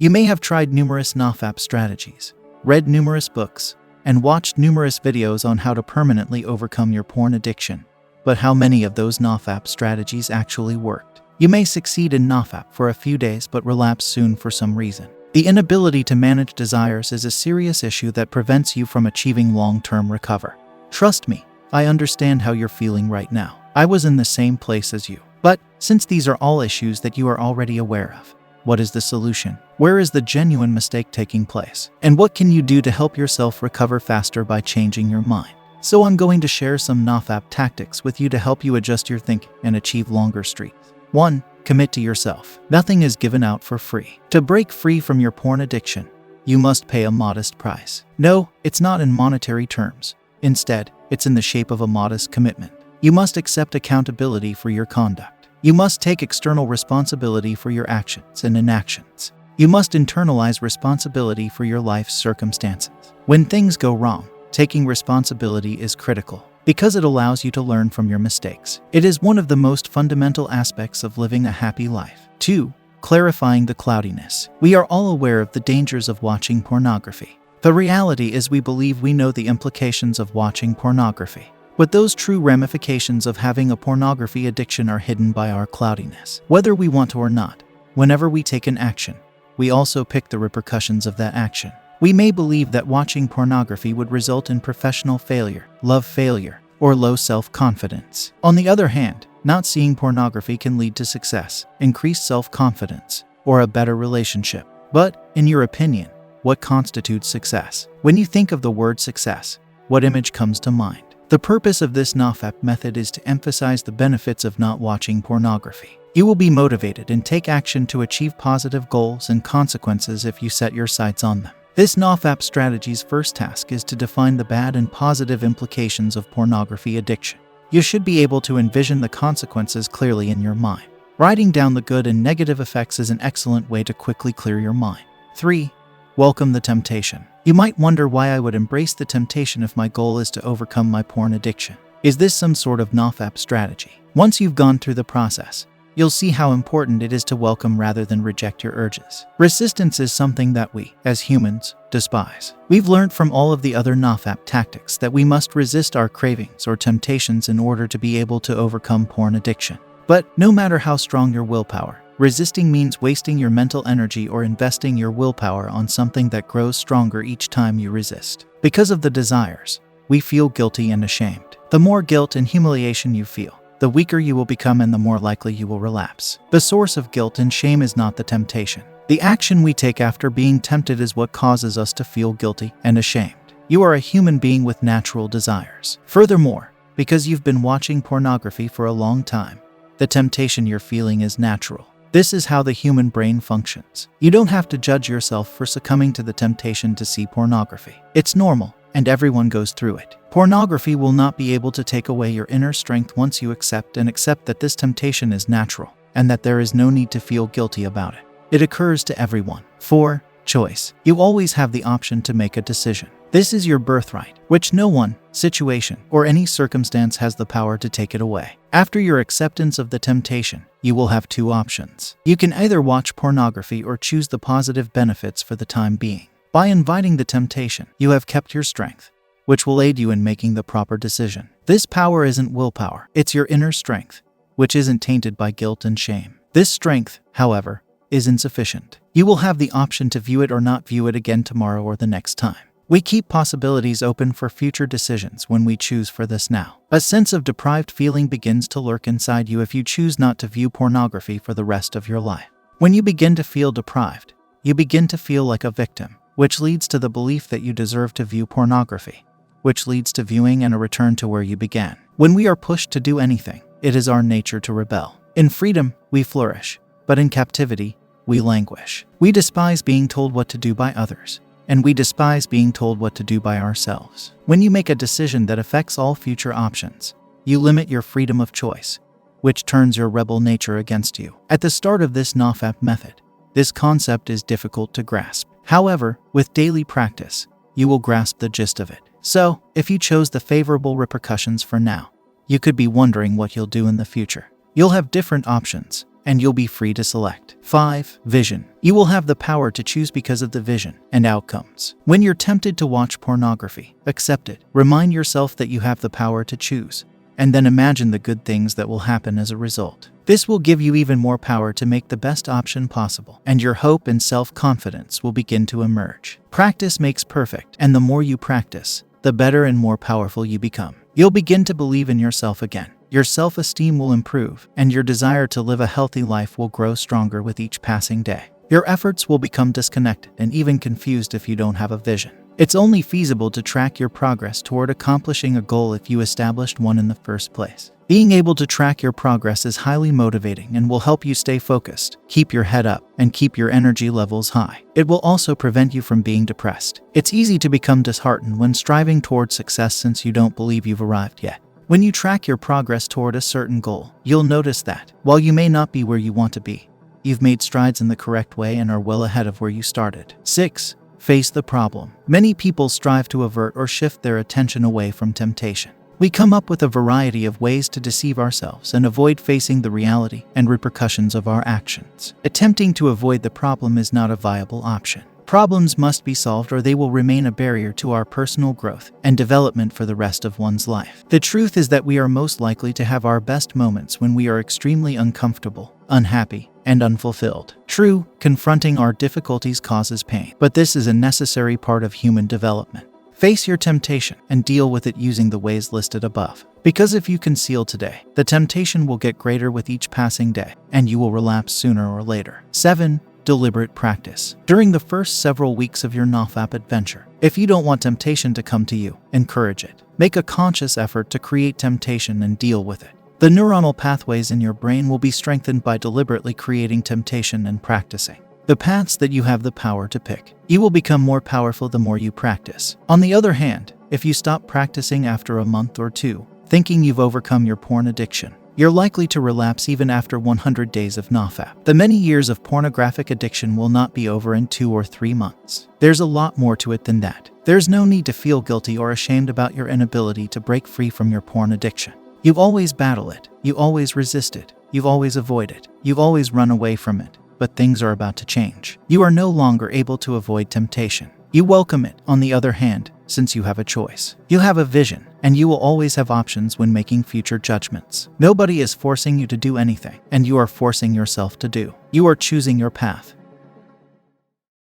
You may have tried numerous Nofap strategies, read numerous books, and watched numerous videos on how to permanently overcome your porn addiction. But how many of those Nofap strategies actually worked? You may succeed in Nofap for a few days but relapse soon for some reason. The inability to manage desires is a serious issue that prevents you from achieving long-term recovery. Trust me, I understand how you're feeling right now. I was in the same place as you. But since these are all issues that you are already aware of, what is the solution? Where is the genuine mistake taking place? And what can you do to help yourself recover faster by changing your mind? So I'm going to share some Nofap tactics with you to help you adjust your thinking and achieve longer streaks. 1. Commit to yourself. Nothing is given out for free. To break free from your porn addiction, you must pay a modest price. No, it's not in monetary terms. Instead, it's in the shape of a modest commitment. You must accept accountability for your conduct. You must take external responsibility for your actions and inactions. You must internalize responsibility for your life's circumstances. When things go wrong, taking responsibility is critical because it allows you to learn from your mistakes. It is one of the most fundamental aspects of living a happy life. 2. Clarifying the cloudiness. We are all aware of the dangers of watching pornography. The reality is we believe we know the implications of watching pornography. But those true ramifications of having a pornography addiction are hidden by our cloudiness. Whether we want to or not, whenever we take an action, we also pick the repercussions of that action. We may believe that watching pornography would result in professional failure, love failure, or low self-confidence. On the other hand, not seeing pornography can lead to success, increased self-confidence, or a better relationship. But, in your opinion, what constitutes success? When you think of the word success, what image comes to mind? The purpose of this Nofap method is to emphasize the benefits of not watching pornography. You will be motivated and take action to achieve positive goals and consequences if you set your sights on them. This Nofap strategy's first task is to define the bad and positive implications of pornography addiction. You should be able to envision the consequences clearly in your mind. Writing down the good and negative effects is an excellent way to quickly clear your mind. 3. Welcome the temptation. You might wonder why I would embrace the temptation if my goal is to overcome my porn addiction. Is this some sort of Nofap strategy? Once you've gone through the process, you'll see how important it is to welcome rather than reject your urges. Resistance is something that we, as humans, despise. We've learned from all of the other Nofap tactics that we must resist our cravings or temptations in order to be able to overcome porn addiction. But no matter how strong your willpower, resisting means wasting your mental energy or investing your willpower on something that grows stronger each time you resist. Because of the desires, we feel guilty and ashamed. The more guilt and humiliation you feel, the weaker you will become and the more likely you will relapse. The source of guilt and shame is not the temptation. The action we take after being tempted is what causes us to feel guilty and ashamed. You are a human being with natural desires. Furthermore, because you've been watching pornography for a long time, the temptation you're feeling is natural. This is how the human brain functions. You don't have to judge yourself for succumbing to the temptation to see pornography. It's normal, and everyone goes through it. Pornography will not be able to take away your inner strength once you accept that this temptation is natural, and that there is no need to feel guilty about it. It occurs to everyone. 4. Choice. You always have the option to make a decision. This is your birthright, which no one, situation, or any circumstance has the power to take it away. After your acceptance of the temptation, you will have 2 options. You can either watch pornography or choose the positive benefits for the time being. By inviting the temptation, you have kept your strength, which will aid you in making the proper decision. This power isn't willpower, it's your inner strength, which isn't tainted by guilt and shame. This strength, however, is insufficient. You will have the option to view it or not view it again tomorrow or the next time. We keep possibilities open for future decisions when we choose for this now. A sense of deprived feeling begins to lurk inside you if you choose not to view pornography for the rest of your life. When you begin to feel deprived, you begin to feel like a victim, which leads to the belief that you deserve to view pornography, which leads to viewing and a return to where you began. When we are pushed to do anything, it is our nature to rebel. In freedom, we flourish, but in captivity, we languish. We despise being told what to do by others, and we despise being told what to do by ourselves. When you make a decision that affects all future options, you limit your freedom of choice, which turns your rebel nature against you. At the start of this Nofap method, this concept is difficult to grasp. However, with daily practice, you will grasp the gist of it. So, if you chose the favorable repercussions for now, you could be wondering what you'll do in the future. You'll have different options, and you'll be free to select. 5. Vision. You will have the power to choose because of the vision and outcomes. When you're tempted to watch pornography, accept it. Remind yourself that you have the power to choose, and then imagine the good things that will happen as a result. This will give you even more power to make the best option possible, and your hope and self-confidence will begin to emerge. Practice makes perfect, and the more you practice, the better and more powerful you become. You'll begin to believe in yourself again. Your self-esteem will improve, and your desire to live a healthy life will grow stronger with each passing day. Your efforts will become disconnected and even confused if you don't have a vision. It's only feasible to track your progress toward accomplishing a goal if you established one in the first place. Being able to track your progress is highly motivating and will help you stay focused, keep your head up, and keep your energy levels high. It will also prevent you from being depressed. It's easy to become disheartened when striving toward success since you don't believe you've arrived yet. When you track your progress toward a certain goal, you'll notice that, while you may not be where you want to be, you've made strides in the correct way and are well ahead of where you started. 6. Face the problem. Many people strive to avert or shift their attention away from temptation. We come up with a variety of ways to deceive ourselves and avoid facing the reality and repercussions of our actions. Attempting to avoid the problem is not a viable option. Problems must be solved or they will remain a barrier to our personal growth and development for the rest of one's life. The truth is that we are most likely to have our best moments when we are extremely uncomfortable, unhappy, and unfulfilled. True, confronting our difficulties causes pain, but this is a necessary part of human development. Face your temptation and deal with it using the ways listed above. Because if you conceal today, the temptation will get greater with each passing day, and you will relapse sooner or later. 7. Deliberate practice. During the first several weeks of your Nofap adventure, if you don't want temptation to come to you, encourage it. Make a conscious effort to create temptation and deal with it. The neuronal pathways in your brain will be strengthened by deliberately creating temptation and practicing the paths that you have the power to pick. You will become more powerful the more you practice. On the other hand, if you stop practicing after a month or two, thinking you've overcome your porn addiction, you're likely to relapse even after 100 days of Nofap. The many years of pornographic addiction will not be over in 2 or 3 months. There's a lot more to it than that. There's no need to feel guilty or ashamed about your inability to break free from your porn addiction. You've always battled it. You always resist it. You've always avoided it. You've always run away from it. But things are about to change. You are no longer able to avoid temptation. You welcome it, on the other hand, since you have a choice. You have a vision, and you will always have options when making future judgments. Nobody is forcing you to do anything, and you are forcing yourself to do. You are choosing your path.